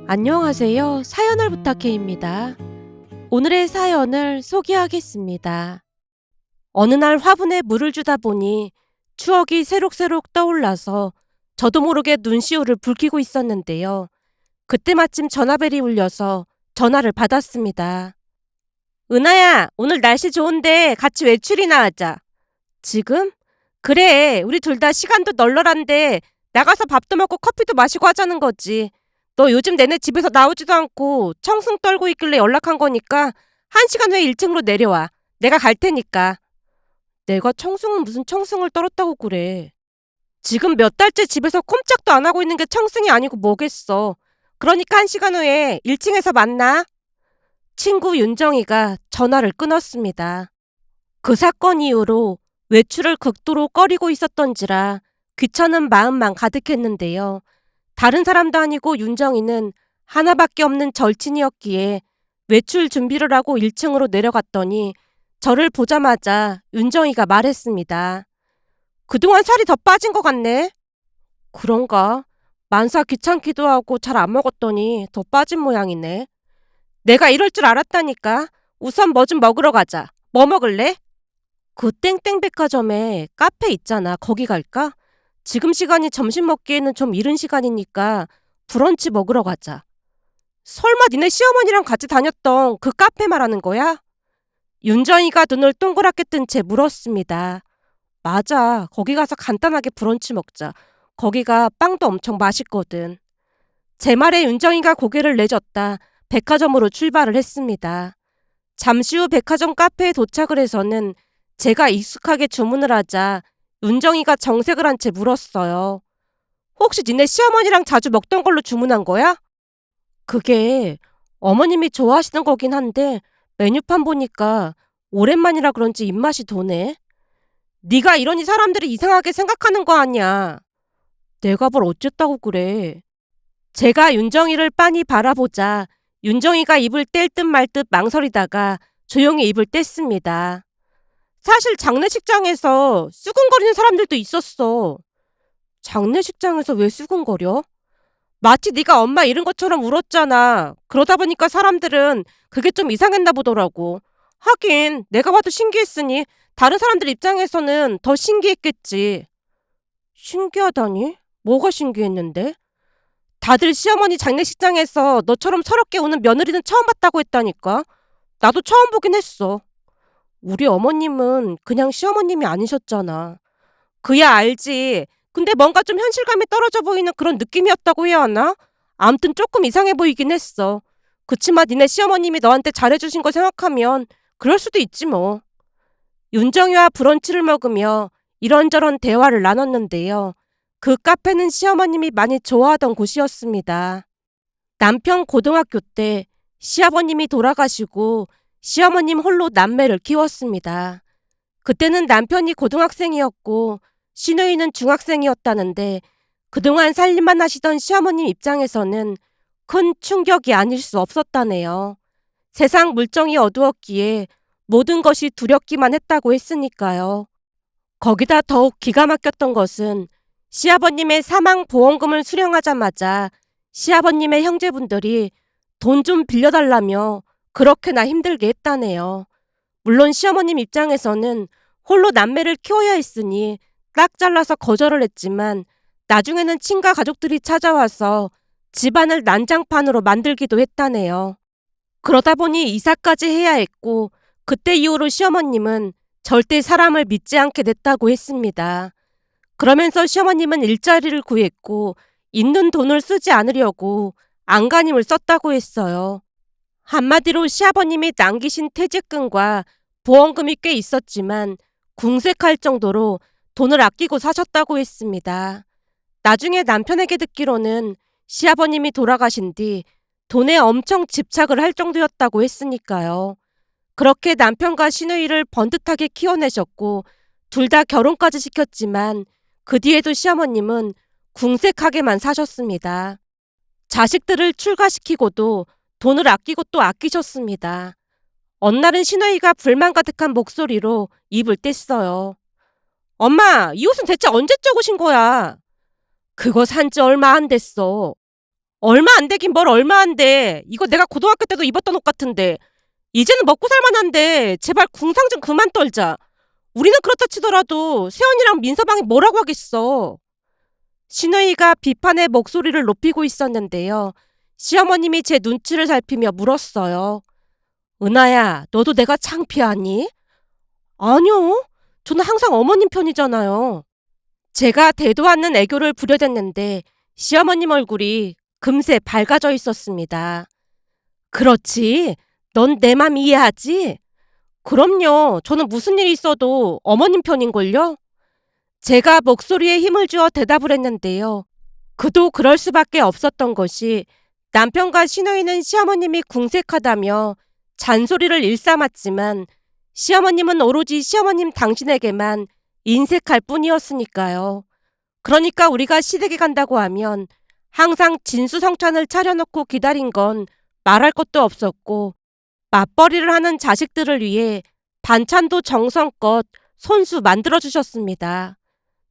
안녕하세요. 사연을 부탁해입니다. 오늘의 사연을 소개하겠습니다. 어느 날 화분에 물을 주다 보니 추억이 새록새록 떠올라서 저도 모르게 눈시울을 붉히고 있었는데요. 그때 마침 전화벨이 울려서 전화를 받았습니다. 은하야, 오늘 날씨 좋은데 같이 외출이나 하자. 지금? 그래, 우리 둘 다 시간도 널널한데 나가서 밥도 먹고 커피도 마시고 하자는 거지. 너 요즘 내내 집에서 나오지도 않고 청승 떨고 있길래 연락한 거니까 1시간 후에 1층으로 내려와. 내가 갈 테니까. 내가 청승은 무슨 청승을 떨었다고 그래. 지금 몇 달째 집에서 꼼짝도 안 하고 있는 게 청승이 아니고 뭐겠어. 그러니까 1시간 후에 1층에서 만나. 친구 윤정이가 전화를 끊었습니다. 그 사건 이후로 외출을 극도로 꺼리고 있었던지라 귀찮은 마음만 가득했는데요. 다른 사람도 아니고 윤정이는 하나밖에 없는 절친이었기에 외출 준비를 하고 1층으로 내려갔더니 저를 보자마자 윤정이가 말했습니다. 그동안 살이 더 빠진 것 같네. 그런가? 만사 귀찮기도 하고 잘 안 먹었더니 더 빠진 모양이네. 내가 이럴 줄 알았다니까. 우선 뭐 좀 먹으러 가자. 뭐 먹을래? 그 땡땡백화점에 카페 있잖아. 거기 갈까? 지금 시간이 점심 먹기에는 좀 이른 시간이니까 브런치 먹으러 가자. 설마 니네 시어머니랑 같이 다녔던 그 카페 말하는 거야? 윤정이가 눈을 동그랗게 뜬 채 물었습니다. 맞아. 거기 가서 간단하게 브런치 먹자. 거기가 빵도 엄청 맛있거든. 제 말에 윤정이가 고개를 내젓다 백화점으로 출발을 했습니다. 잠시 후 백화점 카페에 도착을 해서는 제가 익숙하게 주문을 하자 윤정이가 정색을 한 채 물었어요. 혹시 니네 시어머니랑 자주 먹던 걸로 주문한 거야? 그게 어머님이 좋아하시는 거긴 한데 메뉴판 보니까 오랜만이라 그런지 입맛이 도네. 네가 이러니 사람들이 이상하게 생각하는 거 아니야. 내가 뭘 어쨌다고 그래. 제가 윤정이를 빤히 바라보자 윤정이가 입을 뗄 듯 말 듯 망설이다가 조용히 입을 뗐습니다. 사실 장례식장에서 수근거리는 사람들도 있었어. 장례식장에서 왜 수근거려? 마치 네가 엄마 잃은 것처럼 울었잖아. 그러다 보니까 사람들은 그게 좀 이상했나 보더라고. 하긴 내가 봐도 신기했으니 다른 사람들 입장에서는 더 신기했겠지. 신기하다니? 뭐가 신기했는데? 다들 시어머니 장례식장에서 너처럼 서럽게 우는 며느리는 처음 봤다고 했다니까. 나도 처음 보긴 했어. 우리 어머님은 그냥 시어머님이 아니셨잖아. 그야 알지. 근데 뭔가 좀 현실감이 떨어져 보이는 그런 느낌이었다고 해야 하나? 암튼 조금 이상해 보이긴 했어. 그치만 니네 시어머님이 너한테 잘해주신 거 생각하면 그럴 수도 있지 뭐. 윤정이와 브런치를 먹으며 이런저런 대화를 나눴는데요. 그 카페는 시어머님이 많이 좋아하던 곳이었습니다. 남편 고등학교 때 시아버님이 돌아가시고 시어머님 홀로 남매를 키웠습니다. 그때는 남편이 고등학생이었고 시누이는 중학생이었다는데 그동안 살림만 하시던 시어머님 입장에서는 큰 충격이 아닐 수 없었다네요. 세상 물정이 어두웠기에 모든 것이 두렵기만 했다고 했으니까요. 거기다 더욱 기가 막혔던 것은 시아버님의 사망보험금을 수령하자마자 시아버님의 형제분들이 돈 좀 빌려달라며 그렇게나 힘들게 했다네요. 물론 시어머님 입장에서는 홀로 남매를 키워야 했으니 딱 잘라서 거절을 했지만 나중에는 친가 가족들이 찾아와서 집안을 난장판으로 만들기도 했다네요. 그러다 보니 이사까지 해야 했고 그때 이후로 시어머님은 절대 사람을 믿지 않게 됐다고 했습니다. 그러면서 시어머님은 일자리를 구했고 있는 돈을 쓰지 않으려고 안간힘을 썼다고 했어요. 한마디로 시아버님이 남기신 퇴직금과 보험금이 꽤 있었지만 궁색할 정도로 돈을 아끼고 사셨다고 했습니다. 나중에 남편에게 듣기로는 시아버님이 돌아가신 뒤 돈에 엄청 집착을 할 정도였다고 했으니까요. 그렇게 남편과 시누이를 번듯하게 키워내셨고 둘 다 결혼까지 시켰지만 그 뒤에도 시어머님은 궁색하게만 사셨습니다. 자식들을 출가시키고도 돈을 아끼고 또 아끼셨습니다. 어느 날은 시누이가 불만 가득한 목소리로 입을 뗐어요. 엄마, 이 옷은 대체 언제 적으신 거야? 그거 산지 얼마 안 됐어. 얼마 안 되긴 뭘 얼마 안 돼. 이거 내가 고등학교 때도 입었던 옷 같은데. 이제는 먹고 살만한데 제발 궁상 좀 그만 떨자. 우리는 그렇다 치더라도 세연이랑 민서방이 뭐라고 하겠어. 신우이가 비판의 목소리를 높이고 있었는데요. 시어머님이 제 눈치를 살피며 물었어요. 은하야, 너도 내가 창피하니? 아니요. 저는 항상 어머님 편이잖아요. 제가 대도 않는 애교를 부려댔는데 시어머님 얼굴이 금세 밝아져 있었습니다. 그렇지. 넌 내 맘 이해하지? 그럼요. 저는 무슨 일이 있어도 어머님 편인걸요? 제가 목소리에 힘을 주어 대답을 했는데요. 그도 그럴 수밖에 없었던 것이 남편과 시누이는 시어머님이 궁색하다며 잔소리를 일삼았지만 시어머님은 오로지 시어머님 당신에게만 인색할 뿐이었으니까요. 그러니까 우리가 시댁에 간다고 하면 항상 진수성찬을 차려놓고 기다린 건 말할 것도 없었고 맞벌이를 하는 자식들을 위해 반찬도 정성껏 손수 만들어주셨습니다.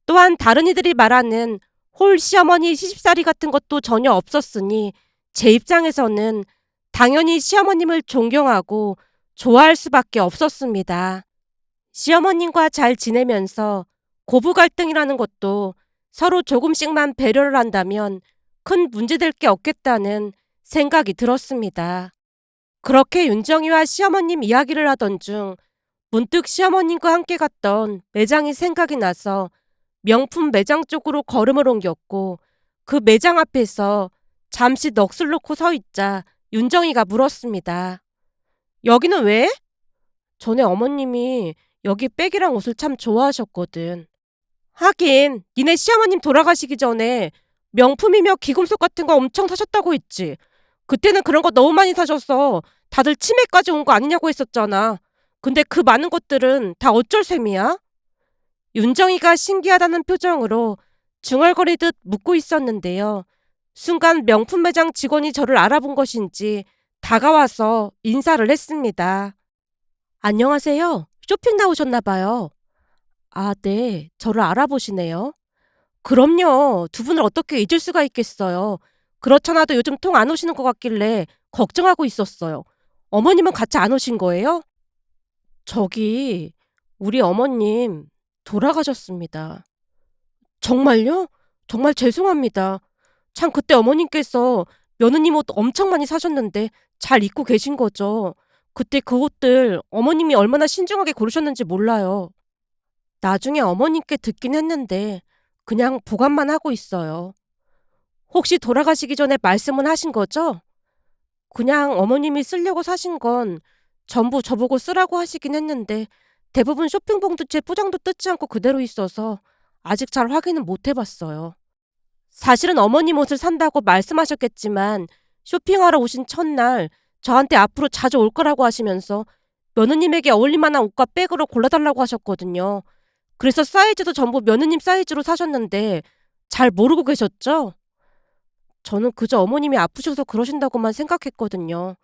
또한 다른 이들이 말하는 홀 시어머니 시집살이 같은 것도 전혀 없었으니 제 입장에서는 당연히 시어머님을 존경하고 좋아할 수밖에 없었습니다. 시어머님과 잘 지내면서 고부 갈등이라는 것도 서로 조금씩만 배려를 한다면 큰 문제될 게 없겠다는 생각이 들었습니다. 그렇게 윤정이와 시어머님 이야기를 하던 중 문득 시어머님과 함께 갔던 매장이 생각이 나서 명품 매장 쪽으로 걸음을 옮겼고 그 매장 앞에서 잠시 넋을 놓고 서 있자 윤정이가 물었습니다. 여기는 왜? 전에 어머님이 여기 백이랑 옷을 참 좋아하셨거든. 하긴 니네 시어머님 돌아가시기 전에 명품이며 귀금속 같은 거 엄청 사셨다고 했지. 그때는 그런 거 너무 많이 사셔서 다들 치매까지 온 거 아니냐고 했었잖아. 근데 그 많은 것들은 다 어쩔 셈이야? 윤정이가 신기하다는 표정으로 중얼거리듯 묻고 있었는데요. 순간 명품 매장 직원이 저를 알아본 것인지 다가와서 인사를 했습니다. 안녕하세요. 쇼핑 나오셨나 봐요. 아, 네. 저를 알아보시네요. 그럼요. 두 분을 어떻게 잊을 수가 있겠어요. 그렇잖아도 요즘 통 안 오시는 것 같길래 걱정하고 있었어요. 어머님은 같이 안 오신 거예요? 저기, 우리 어머님 돌아가셨습니다. 정말요? 정말 죄송합니다. 참 그때 어머님께서 며느님 옷 엄청 많이 사셨는데 잘 입고 계신 거죠. 그때 그 옷들 어머님이 얼마나 신중하게 고르셨는지 몰라요. 나중에 어머님께 듣긴 했는데 그냥 보관만 하고 있어요. 혹시 돌아가시기 전에 말씀은 하신 거죠? 그냥 어머님이 쓰려고 사신 건 전부 저보고 쓰라고 하시긴 했는데 대부분 쇼핑봉투째 포장도 뜯지 않고 그대로 있어서 아직 잘 확인은 못 해봤어요. 사실은 어머님 옷을 산다고 말씀하셨겠지만 쇼핑하러 오신 첫날 저한테 앞으로 자주 올 거라고 하시면서 며느님에게 어울릴 만한 옷과 백으로 골라달라고 하셨거든요. 그래서 사이즈도 전부 며느님 사이즈로 사셨는데 잘 모르고 계셨죠? 저는 그저 어머님이 아프셔서 그러신다고만 생각했거든요.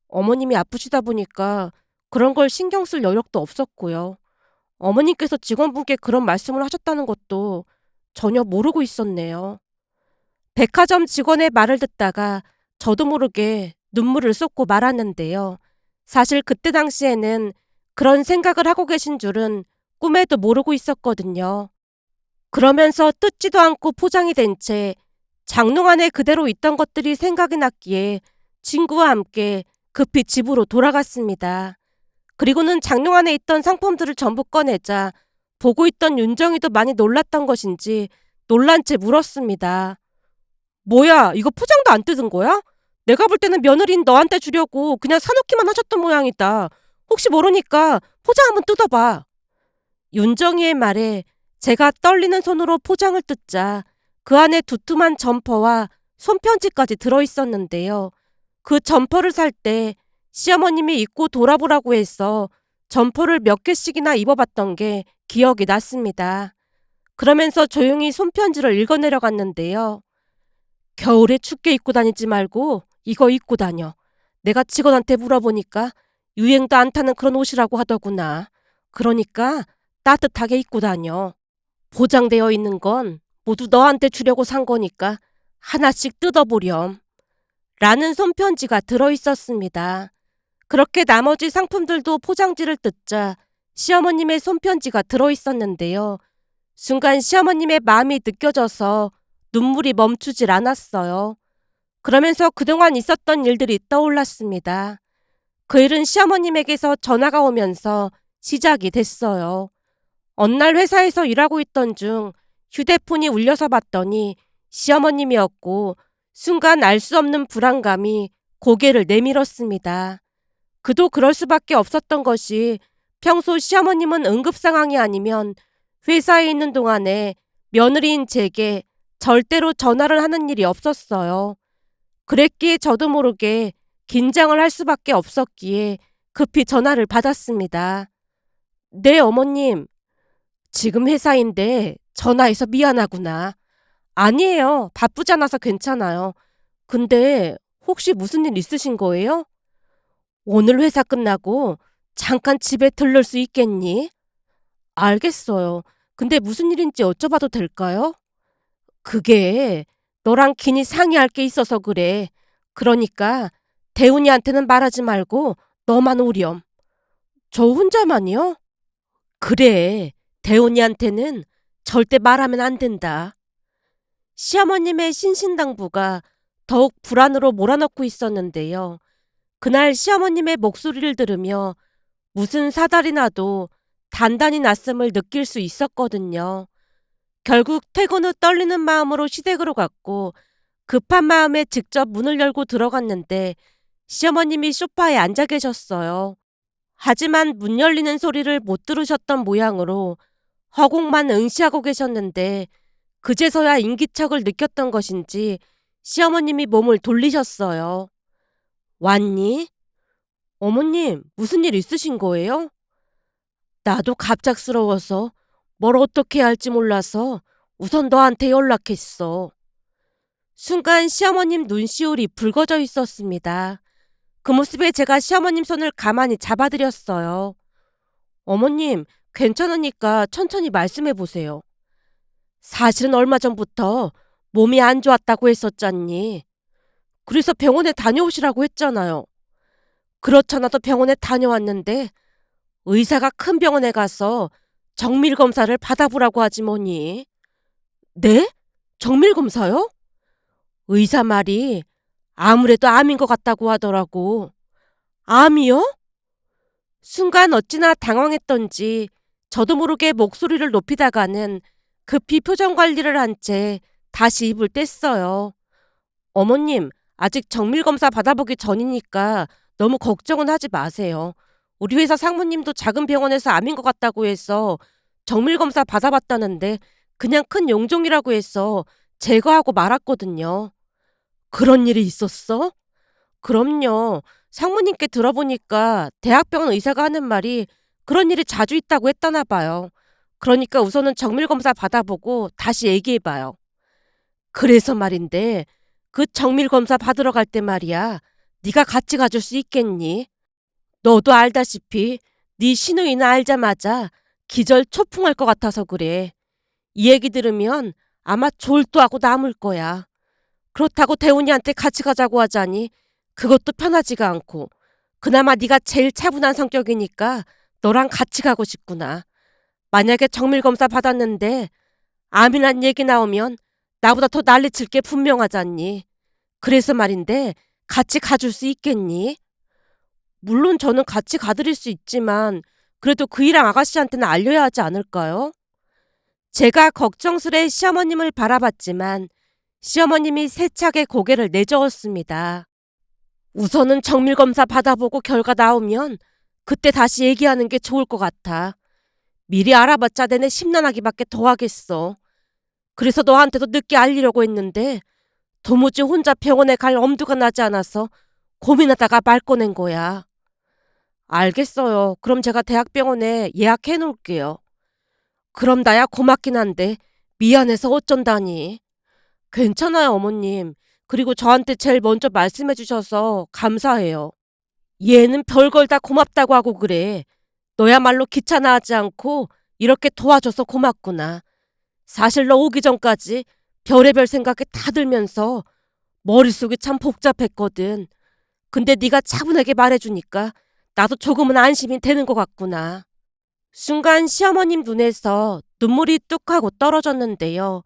어머님이 아프시다 보니까 그런 걸 신경 쓸 여력도 없었고요. 어머님께서 직원분께 그런 말씀을 하셨다는 것도 전혀 모르고 있었네요. 백화점 직원의 말을 듣다가 저도 모르게 눈물을 쏟고 말았는데요. 사실 그때 당시에는 그런 생각을 하고 계신 줄은 꿈에도 모르고 있었거든요. 그러면서 뜯지도 않고 포장이 된 채 장롱 안에 그대로 있던 것들이 생각이 났기에 친구와 함께 급히 집으로 돌아갔습니다. 그리고는 장롱 안에 있던 상품들을 전부 꺼내자 보고 있던 윤정이도 많이 놀랐던 것인지 놀란 채 물었습니다. 뭐야, 이거 포장도 안 뜯은 거야? 내가 볼 때는 며느리인 너한테 주려고 그냥 사놓기만 하셨던 모양이다. 혹시 모르니까 포장 한번 뜯어봐. 윤정이의 말에 제가 떨리는 손으로 포장을 뜯자 그 안에 두툼한 점퍼와 손편지까지 들어있었는데요. 그 점퍼를 살 때 시어머님이 입고 돌아보라고 해서 점퍼를 몇 개씩이나 입어봤던 게 기억이 났습니다. 그러면서 조용히 손편지를 읽어내려갔는데요. 겨울에 춥게 입고 다니지 말고 이거 입고 다녀. 내가 직원한테 물어보니까 유행도 안 타는 그런 옷이라고 하더구나. 그러니까 따뜻하게 입고 다녀. 보장되어 있는 건 모두 너한테 주려고 산 거니까 하나씩 뜯어보렴. 라는 손편지가 들어있었습니다. 그렇게 나머지 상품들도 포장지를 뜯자 시어머님의 손편지가 들어있었는데요. 순간 시어머님의 마음이 느껴져서 눈물이 멈추질 않았어요. 그러면서 그동안 있었던 일들이 떠올랐습니다. 그 일은 시어머님에게서 전화가 오면서 시작이 됐어요. 어느 날 회사에서 일하고 있던 중 휴대폰이 울려서 봤더니 시어머님이었고 순간 알 수 없는 불안감이 고개를 내밀었습니다. 그도 그럴 수밖에 없었던 것이 평소 시어머님은 응급 상황이 아니면 회사에 있는 동안에 며느리인 제게 절대로 전화를 하는 일이 없었어요. 그랬기에 저도 모르게 긴장을 할 수밖에 없었기에 급히 전화를 받았습니다. 네, 어머님. 지금 회사인데 전화해서 미안하구나. 아니에요. 바쁘지 않아서 괜찮아요. 근데 혹시 무슨 일 있으신 거예요? 오늘 회사 끝나고 잠깐 집에 들를 수 있겠니? 알겠어요. 근데 무슨 일인지 여쭤봐도 될까요? 그게 너랑 긴히 상의할 게 있어서 그래. 그러니까 대훈이한테는 말하지 말고 너만 오렴. 저 혼자만이요? 그래. 대훈이한테는 절대 말하면 안 된다. 시어머님의 신신당부가 더욱 불안으로 몰아넣고 있었는데요. 그날 시어머님의 목소리를 들으며 무슨 사달이 나도 단단히 낯섦을 느낄 수 있었거든요. 결국 퇴근 후 떨리는 마음으로 시댁으로 갔고 급한 마음에 직접 문을 열고 들어갔는데 시어머님이 소파에 앉아 계셨어요. 하지만 문 열리는 소리를 못 들으셨던 모양으로 허공만 응시하고 계셨는데 그제서야 인기척을 느꼈던 것인지 시어머님이 몸을 돌리셨어요. 왔니? 어머님, 무슨 일 있으신 거예요? 나도 갑작스러워서 뭘 어떻게 해야 할지 몰라서 우선 너한테 연락했어. 순간 시어머님 눈시울이 붉어져 있었습니다. 그 모습에 제가 시어머님 손을 가만히 잡아드렸어요. 어머님, 괜찮으니까 천천히 말씀해 보세요. 사실은 얼마 전부터 몸이 안 좋았다고 했었잖니. 그래서 병원에 다녀오시라고 했잖아요. 그렇잖아도 병원에 다녀왔는데 의사가 큰 병원에 가서 정밀 검사를 받아보라고 하지 뭐니. 네? 정밀 검사요? 의사 말이 아무래도 암인 것 같다고 하더라고. 암이요? 순간 어찌나 당황했던지 저도 모르게 목소리를 높이다가는 급히 표정 관리를 한 채 다시 입을 뗐어요. 어머님, 아직 정밀검사 받아보기 전이니까 너무 걱정은 하지 마세요. 우리 회사 상무님도 작은 병원에서 암인 것 같다고 해서 정밀검사 받아봤다는데 그냥 큰 용종이라고 해서 제거하고 말았거든요. 그런 일이 있었어? 그럼요. 상무님께 들어보니까 대학병원 의사가 하는 말이 그런 일이 자주 있다고 했다나 봐요. 그러니까 우선은 정밀검사 받아보고 다시 얘기해봐요. 그래서 말인데 그 정밀검사 받으러 갈 때 말이야. 네가 같이 가줄 수 있겠니? 너도 알다시피 네 시누이는 알자마자 기절 초풍할 것 같아서 그래. 이 얘기 들으면 아마 졸도하고 남을 거야. 그렇다고 대훈이한테 같이 가자고 하자니 그것도 편하지가 않고 그나마 네가 제일 차분한 성격이니까 너랑 같이 가고 싶구나. 만약에 정밀검사 받았는데 암이란 얘기 나오면 나보다 더 난리칠 게 분명하잖니. 그래서 말인데 같이 가줄 수 있겠니? 물론 저는 같이 가드릴 수 있지만 그래도 그이랑 아가씨한테는 알려야 하지 않을까요? 제가 걱정스레 시어머님을 바라봤지만 시어머님이 세차게 고개를 내저었습니다. 우선은 정밀검사 받아보고 결과 나오면 그때 다시 얘기하는 게 좋을 것 같아. 미리 알아봤자 내내 심란하기밖에 더 하겠어. 그래서 너한테도 늦게 알리려고 했는데 도무지 혼자 병원에 갈 엄두가 나지 않아서 고민하다가 말 꺼낸 거야. 알겠어요. 그럼 제가 대학병원에 예약해 놓을게요. 그럼 나야 고맙긴 한데 미안해서 어쩐다니. 괜찮아요, 어머님. 그리고 저한테 제일 먼저 말씀해 주셔서 감사해요. 얘는 별걸 다 고맙다고 하고 그래. 너야말로 귀찮아하지 않고 이렇게 도와줘서 고맙구나. 사실 너 오기 전까지 별의별 생각이 다 들면서 머릿속이 참 복잡했거든. 근데 네가 차분하게 말해주니까 나도 조금은 안심이 되는 것 같구나. 순간 시어머님 눈에서 눈물이 뚝 하고 떨어졌는데요.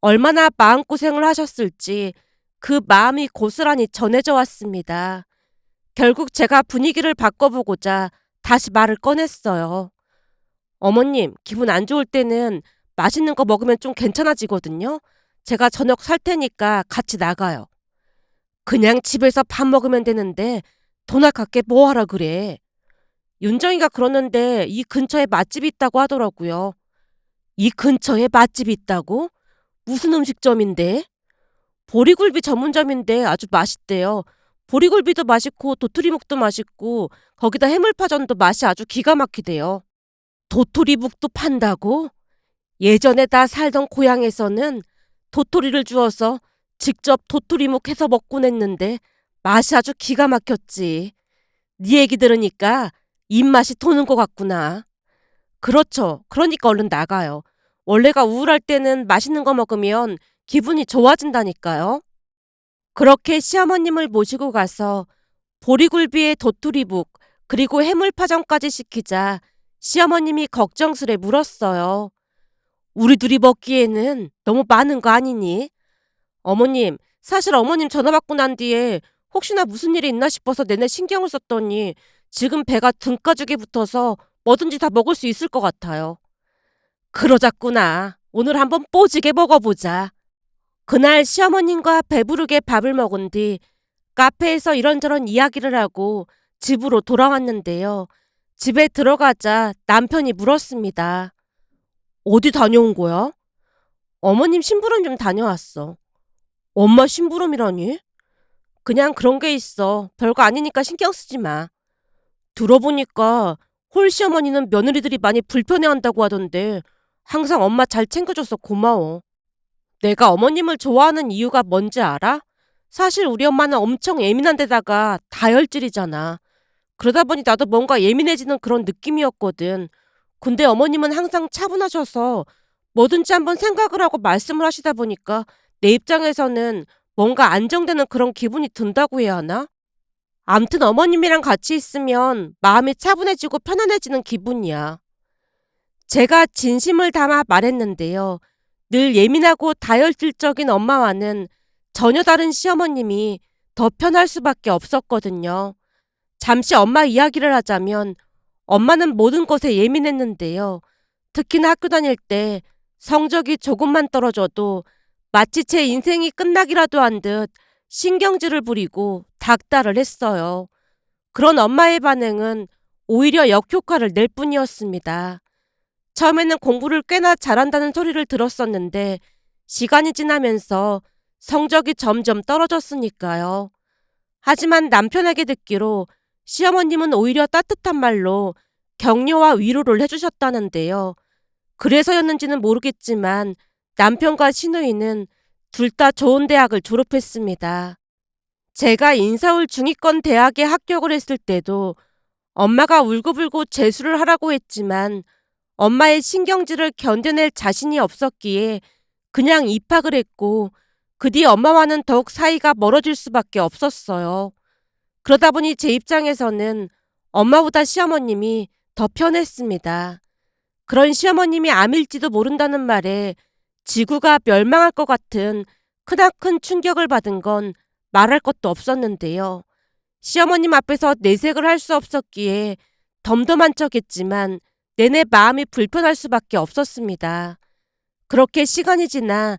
얼마나 마음고생을 하셨을지 그 마음이 고스란히 전해져 왔습니다. 결국 제가 분위기를 바꿔보고자 다시 말을 꺼냈어요. 어머님, 기분 안 좋을 때는 맛있는 거 먹으면 좀 괜찮아지거든요. 제가 저녁 살 테니까 같이 나가요. 그냥 집에서 밥 먹으면 되는데 돈 아깝게 뭐 하라 그래. 윤정이가 그러는데 이 근처에 맛집이 있다고 하더라고요. 이 근처에 맛집이 있다고? 무슨 음식점인데? 보리굴비 전문점인데 아주 맛있대요. 보리굴비도 맛있고 도토리묵도 맛있고 거기다 해물파전도 맛이 아주 기가 막히대요. 도토리묵도 판다고? 예전에 나 살던 고향에서는 도토리를 주어서 직접 도토리묵 해서 먹곤 했는데 맛이 아주 기가 막혔지. 네 얘기 들으니까 입맛이 도는 것 같구나. 그렇죠. 그러니까 얼른 나가요. 원래가 우울할 때는 맛있는 거 먹으면 기분이 좋아진다니까요. 그렇게 시어머님을 모시고 가서 보리굴비에 도토리묵 그리고 해물파전까지 시키자 시어머님이 걱정스레 물었어요. 우리 둘이 먹기에는 너무 많은 거 아니니? 어머님, 사실 어머님 전화 받고 난 뒤에 혹시나 무슨 일이 있나 싶어서 내내 신경을 썼더니 지금 배가 등가죽이 붙어서 뭐든지 다 먹을 수 있을 것 같아요. 그러자꾸나. 오늘 한번 뽀지게 먹어보자. 그날 시어머님과 배부르게 밥을 먹은 뒤 카페에서 이런저런 이야기를 하고 집으로 돌아왔는데요. 집에 들어가자 남편이 물었습니다. 어디 다녀온 거야? 어머님 심부름 좀 다녀왔어. 엄마 심부름이라니? 그냥 그런 게 있어. 별거 아니니까 신경 쓰지 마. 들어보니까 홀 시어머니는 며느리들이 많이 불편해한다고 하던데 항상 엄마 잘 챙겨줘서 고마워. 내가 어머님을 좋아하는 이유가 뭔지 알아? 사실 우리 엄마는 엄청 예민한 데다가 다혈질이잖아. 그러다 보니 나도 뭔가 예민해지는 그런 느낌이었거든. 근데 어머님은 항상 차분하셔서 뭐든지 한번 생각을 하고 말씀을 하시다 보니까 내 입장에서는 뭔가 안정되는 그런 기분이 든다고 해야 하나? 암튼 어머님이랑 같이 있으면 마음이 차분해지고 편안해지는 기분이야. 제가 진심을 담아 말했는데요. 늘 예민하고 다혈질적인 엄마와는 전혀 다른 시어머님이 더 편할 수밖에 없었거든요. 잠시 엄마 이야기를 하자면 엄마는 모든 것에 예민했는데요. 특히나 학교 다닐 때 성적이 조금만 떨어져도 마치 제 인생이 끝나기라도 한 듯 신경질을 부리고 닥달을 했어요. 그런 엄마의 반응은 오히려 역효과를 낼 뿐이었습니다. 처음에는 공부를 꽤나 잘한다는 소리를 들었었는데 시간이 지나면서 성적이 점점 떨어졌으니까요. 하지만 남편에게 듣기로 시어머님은 오히려 따뜻한 말로 격려와 위로를 해주셨다는데요. 그래서였는지는 모르겠지만 남편과 시누이는 둘 다 좋은 대학을 졸업했습니다. 제가 인서울 중위권 대학에 합격을 했을 때도 엄마가 울고불고 재수를 하라고 했지만 엄마의 신경질을 견뎌낼 자신이 없었기에 그냥 입학을 했고 그 뒤 엄마와는 더욱 사이가 멀어질 수밖에 없었어요. 그러다 보니 제 입장에서는 엄마보다 시어머님이 더 편했습니다. 그런 시어머님이 암일지도 모른다는 말에 지구가 멸망할 것 같은 크나큰 충격을 받은 건 말할 것도 없었는데요. 시어머님 앞에서 내색을 할 수 없었기에 덤덤한 척했지만 내내 마음이 불편할 수밖에 없었습니다. 그렇게 시간이 지나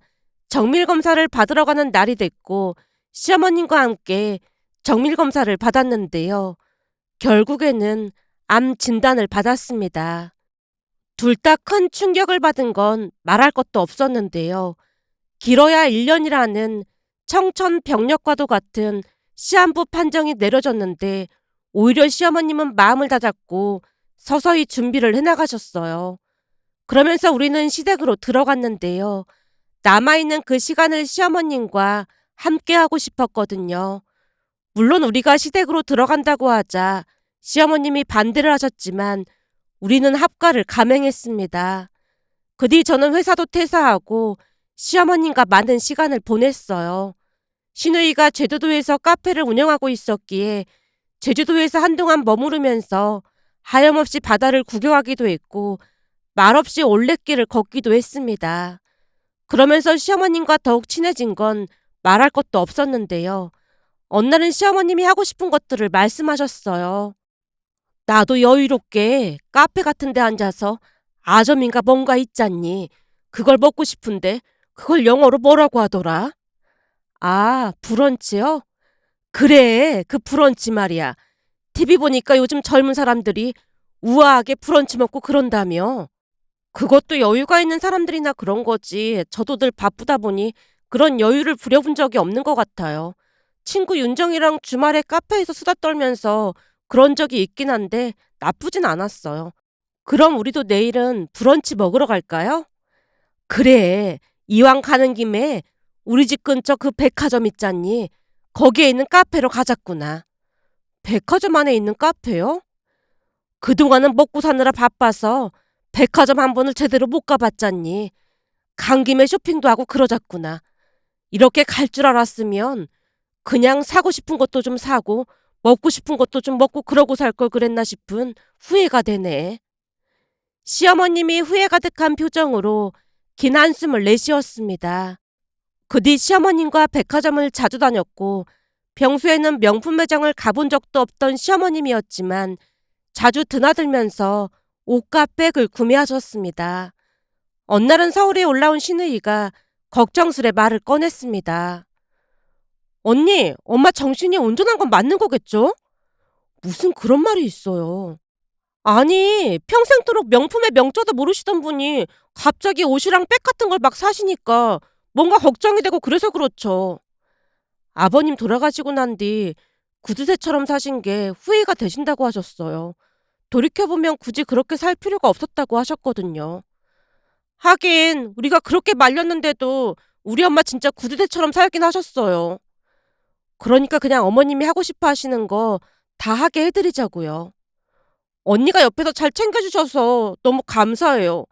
정밀검사를 받으러 가는 날이 됐고 시어머님과 함께 정밀검사를 받았는데요. 결국에는 암 진단을 받았습니다. 둘 다 큰 충격을 받은 건 말할 것도 없었는데요. 길어야 1년이라는 청천벽력과도 같은 시한부 판정이 내려졌는데 오히려 시어머님은 마음을 다잡고 서서히 준비를 해나가셨어요. 그러면서 우리는 시댁으로 들어갔는데요. 남아있는 그 시간을 시어머님과 함께하고 싶었거든요. 물론 우리가 시댁으로 들어간다고 하자 시어머님이 반대를 하셨지만 우리는 합가를 감행했습니다. 그 뒤 저는 회사도 퇴사하고 시어머님과 많은 시간을 보냈어요. 시누이가 제주도에서 카페를 운영하고 있었기에 제주도에서 한동안 머무르면서 하염없이 바다를 구경하기도 했고 말없이 올레길을 걷기도 했습니다. 그러면서 시어머님과 더욱 친해진 건 말할 것도 없었는데요. 어느 날은 시어머님이 하고 싶은 것들을 말씀하셨어요. 나도 여유롭게 카페 같은 데 앉아서 아점인가 뭔가 있잖니. 그걸 먹고 싶은데 그걸 영어로 뭐라고 하더라? 아, 브런치요? 그래, 그 브런치 말이야. TV 보니까 요즘 젊은 사람들이 우아하게 브런치 먹고 그런다며. 그것도 여유가 있는 사람들이나 그런 거지. 저도 늘 바쁘다 보니 그런 여유를 부려본 적이 없는 것 같아요. 친구 윤정이랑 주말에 카페에서 수다 떨면서 그런 적이 있긴 한데 나쁘진 않았어요. 그럼 우리도 내일은 브런치 먹으러 갈까요? 그래. 이왕 가는 김에 우리 집 근처 그 백화점 있잖니. 거기에 있는 카페로 가자꾸나. 백화점 안에 있는 카페요? 그동안은 먹고 사느라 바빠서 백화점 한 번을 제대로 못 가봤잖니. 간 김에 쇼핑도 하고 그러자꾸나. 이렇게 갈 줄 알았으면 그냥 사고 싶은 것도 좀 사고 먹고 싶은 것도 좀 먹고 그러고 살 걸 그랬나 싶은 후회가 되네. 시어머님이 후회 가득한 표정으로 긴 한숨을 내쉬었습니다. 그 뒤 시어머님과 백화점을 자주 다녔고 평소에는 명품 매장을 가본 적도 없던 시어머님이었지만 자주 드나들면서 옷과 백을 구매하셨습니다. 어느 날은 서울에 올라온 시누이가 걱정스레 말을 꺼냈습니다. 언니, 엄마 정신이 온전한 건 맞는 거겠죠? 무슨 그런 말이 있어요. 아니, 평생도록 명품의 명자도 모르시던 분이 갑자기 옷이랑 백 같은 걸 막 사시니까 뭔가 걱정이 되고 그래서 그렇죠. 아버님 돌아가시고 난 뒤 구두쇠처럼 사신 게 후회가 되신다고 하셨어요. 돌이켜보면 굳이 그렇게 살 필요가 없었다고 하셨거든요. 하긴 우리가 그렇게 말렸는데도 우리 엄마 진짜 구두쇠처럼 살긴 하셨어요. 그러니까 그냥 어머님이 하고 싶어 하시는 거 다 하게 해드리자고요. 언니가 옆에서 잘 챙겨주셔서 너무 감사해요.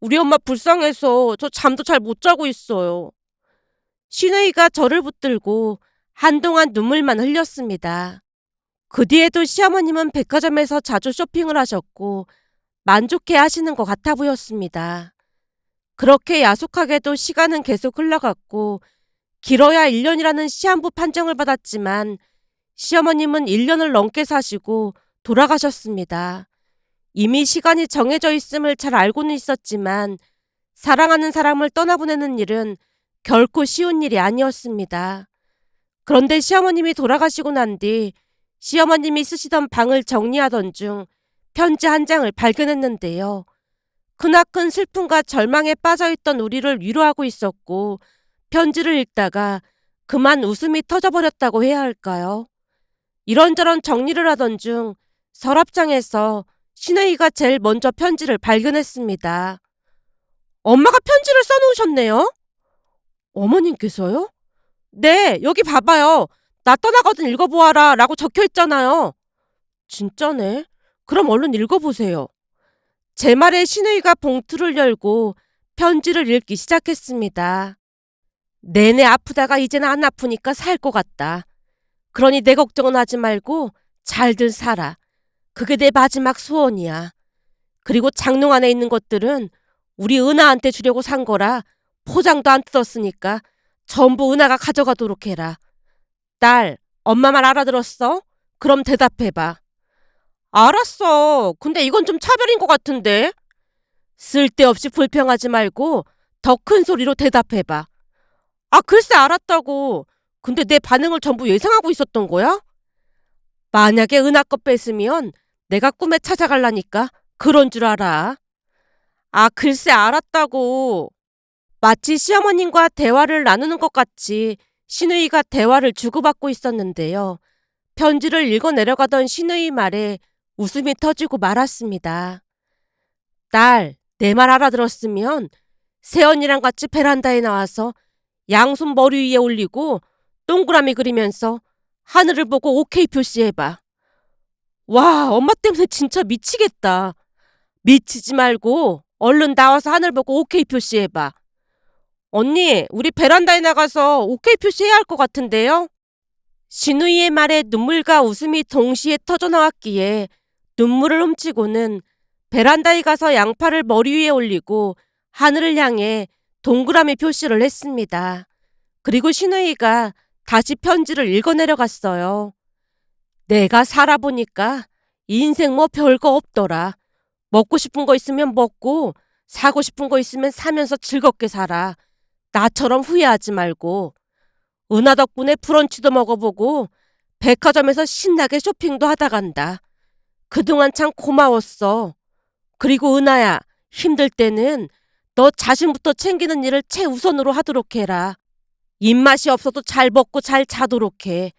우리 엄마 불쌍해서 저 잠도 잘 못 자고 있어요. 시누이가 저를 붙들고 한동안 눈물만 흘렸습니다. 그 뒤에도 시어머님은 백화점에서 자주 쇼핑을 하셨고 만족해 하시는 것 같아 보였습니다. 그렇게 야속하게도 시간은 계속 흘러갔고 길어야 1년이라는 시한부 판정을 받았지만 시어머님은 1년을 넘게 사시고 돌아가셨습니다. 이미 시간이 정해져 있음을 잘 알고는 있었지만 사랑하는 사람을 떠나보내는 일은 결코 쉬운 일이 아니었습니다. 그런데 시어머님이 돌아가시고 난 뒤 시어머님이 쓰시던 방을 정리하던 중 편지 한 장을 발견했는데요. 크나큰 슬픔과 절망에 빠져있던 우리를 위로하고 있었고 편지를 읽다가 그만 웃음이 터져버렸다고 해야 할까요? 이런저런 정리를 하던 중 서랍장에서 시누이가 제일 먼저 편지를 발견했습니다. 엄마가 편지를 써놓으셨네요? 어머님께서요? 네, 여기 봐봐요. 나 떠나거든 읽어보아라 라고 적혀있잖아요. 진짜네. 그럼 얼른 읽어보세요. 제 말에 시누이가 봉투를 열고 편지를 읽기 시작했습니다. 내내 아프다가 이제는 안 아프니까 살 것 같다. 그러니 내 걱정은 하지 말고 잘들 살아. 그게 내 마지막 소원이야. 그리고 장롱 안에 있는 것들은 우리 은하한테 주려고 산 거라 포장도 안 뜯었으니까 전부 은하가 가져가도록 해라. 딸, 엄마 말 알아들었어? 그럼 대답해봐. 알았어. 근데 이건 좀 차별인 것 같은데. 쓸데없이 불평하지 말고 더 큰 소리로 대답해봐. 아, 글쎄 알았다고. 근데 내 반응을 전부 예상하고 있었던 거야? 만약에 은하 거 뺏으면 내가 꿈에 찾아갈라니까 그런 줄 알아. 아, 글쎄 알았다고. 마치 시어머님과 대화를 나누는 것 같이 시누이가 대화를 주고받고 있었는데요. 편지를 읽어 내려가던 시누이 말에 웃음이 터지고 말았습니다. 딸, 내 말 알아들었으면 새언니랑 같이 베란다에 나와서 양손 머리 위에 올리고 동그라미 그리면서 하늘을 보고 오케이 표시해봐. 와, 엄마 때문에 진짜 미치겠다. 미치지 말고 얼른 나와서 하늘 보고 오케이 표시해봐. 언니, 우리 베란다에 나가서 오케이 표시해야 할 것 같은데요? 신우이의 말에 눈물과 웃음이 동시에 터져나왔기에 눈물을 훔치고는 베란다에 가서 양팔을 머리 위에 올리고 하늘을 향해 동그라미 표시를 했습니다. 그리고 신우이가 다시 편지를 읽어내려갔어요. 내가 살아보니까 인생 뭐 별거 없더라. 먹고 싶은 거 있으면 먹고 사고 싶은 거 있으면 사면서 즐겁게 살아. 나처럼 후회하지 말고. 은하 덕분에 브런치도 먹어보고 백화점에서 신나게 쇼핑도 하다 간다. 그동안 참 고마웠어. 그리고 은하야, 힘들 때는 너 자신부터 챙기는 일을 최우선으로 하도록 해라. 입맛이 없어도 잘 먹고 잘 자도록 해.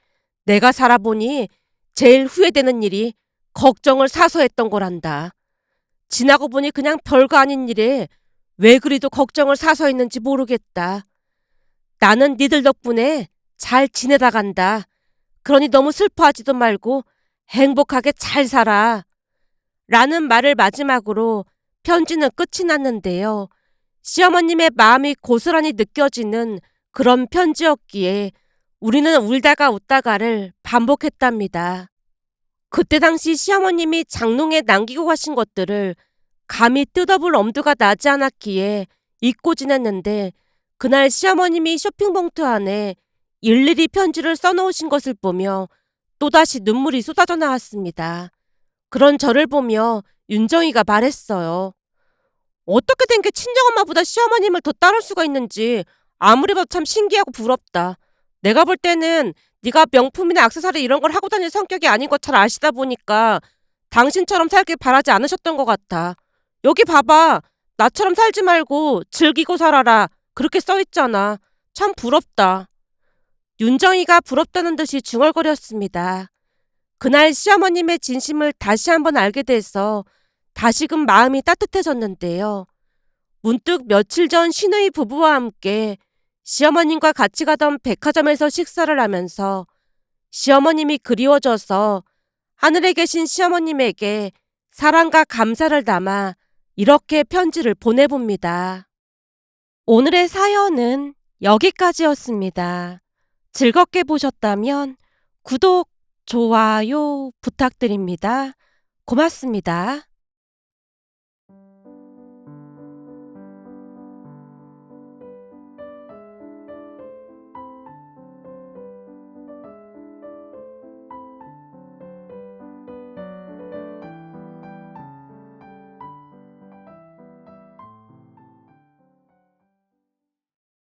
내가 살아보니 제일 후회되는 일이 걱정을 사서 했던 거란다. 지나고 보니 그냥 별거 아닌 일에 왜 그리도 걱정을 사서 했는지 모르겠다. 나는 니들 덕분에 잘 지내다 간다. 그러니 너무 슬퍼하지도 말고 행복하게 잘 살아. 라는 말을 마지막으로 편지는 끝이 났는데요. 시어머님의 마음이 고스란히 느껴지는 그런 편지였기에 우리는 울다가 웃다가를 반복했답니다. 그때 당시 시어머님이 장롱에 남기고 가신 것들을 감히 뜯어볼 엄두가 나지 않았기에 잊고 지냈는데 그날 시어머님이 쇼핑봉투 안에 일일이 편지를 써놓으신 것을 보며 또다시 눈물이 쏟아져 나왔습니다. 그런 저를 보며 윤정이가 말했어요. 어떻게 된 게 친정엄마보다 시어머님을 더 따를 수가 있는지 아무리 봐도 참 신기하고 부럽다. 내가 볼 때는 네가 명품이나 액세서리 이런 걸 하고 다닐 성격이 아닌 거 잘 아시다 보니까 당신처럼 살길 바라지 않으셨던 것 같아. 여기 봐봐. 나처럼 살지 말고 즐기고 살아라. 그렇게 써있잖아. 참 부럽다. 윤정이가 부럽다는 듯이 중얼거렸습니다. 그날 시어머님의 진심을 다시 한번 알게 돼서 다시금 마음이 따뜻해졌는데요. 문득 며칠 전 시누이 부부와 함께 시어머님과 같이 가던 백화점에서 식사를 하면서 시어머님이 그리워져서 하늘에 계신 시어머님에게 사랑과 감사를 담아 이렇게 편지를 보내봅니다. 오늘의 사연은 여기까지였습니다. 즐겁게 보셨다면 구독, 좋아요 부탁드립니다. 고맙습니다.